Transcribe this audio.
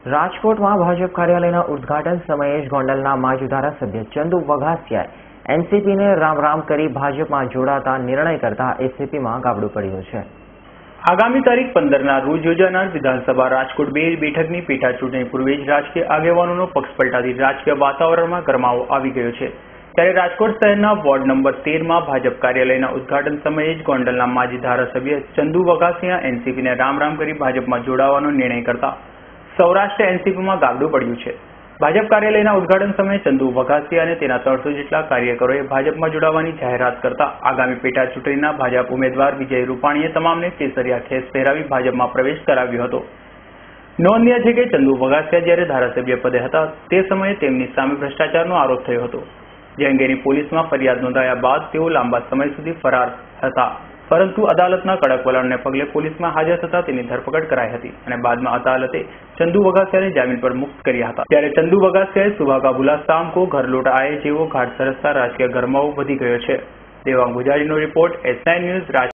રાજકોટમાં ભાજપ કાર્યાલયના ઉદ્ઘાટન સમયે જ ગોંડલના માજી ધારાસભ્ય ચંદુ વઘાસિયાએ એનસીપીને રામ કરી ભાજપમાં જોડાતા નિર્ણય કરતા એસીપીમાં ગાબડું પડ્યું છે। આગામી તારીખ 15ના રોજ યોજાનાર વિધાનસભા રાજકોટ 2 બેઠકની પેટા ચૂંટણી પૂર્વે જ રાજકીય આગેવાનોનો પક્ષ પલટાથી રાજકીય વાતાવરણમાં ગરમાવો આવી ગયો છે। ત્યારે રાજકોટ શહેરના વોર્ડ નંબર 13માં ભાજપ કાર્યાલયના ઉદ્ઘાટન સમયે જ ગોંડલના માજી ધારાસભ્ય ચંદુ વઘાસિયા એનસીપીને રામ કરી ભાજપમાં જોડાવાનો નિર્ણય કરતા સૌરાષ્ટ્ર એનસીપીમાં ગાબડું પડ્યું છે। ભાજપ કાર્યાલયના ઉદ્ઘાટન સમયે ચંદુ વઘાસિયા અને તેના 300 જેટલા કાર્યકરોએ ભાજપમાં જોડાવાની જાહેરાત કરતા આગામી પેટા ચૂંટણીના ભાજપ ઉમેદવાર વિજય રૂપાણીએ તમામને કેસરિયા ખેસ પહેરાવી ભાજપમાં પ્રવેશ કરાવ્યો હતો। નોંધનીય છે કે ચંદુ વઘાસિયા જ્યારે ધારાસભ્ય પદે હતા તે સમયે તેમની સામે ભ્રષ્ટાચારનો આરોપ થયો હતો, જે અંગેની પોલીસમાં ફરિયાદ નોંધાયા બાદ તેઓ લાંબા સમય સુધી ફરાર હતા, પરંતુ અદાલતના કડક વલણને પગલે પોલીસમાં હાજર થતા તેની ધરપકડ કરાઈ હતી અને બાદમાં અદાલતે ચંદુ વઘાસિયાને જામીન પર મુક્ત કર્યા હતા। ત્યારે ચંદુ વઘાસિયાએ સુબહ કા ભૂલા શામ કો ઘર લौट आए જેવો ઘાટ સરસતા રાજકીય ગરમાવો વધી ગયો છે। દેવાંગ ગુજારીનો રિપોર્ટ S9 ન્યૂઝ રાજકોટ।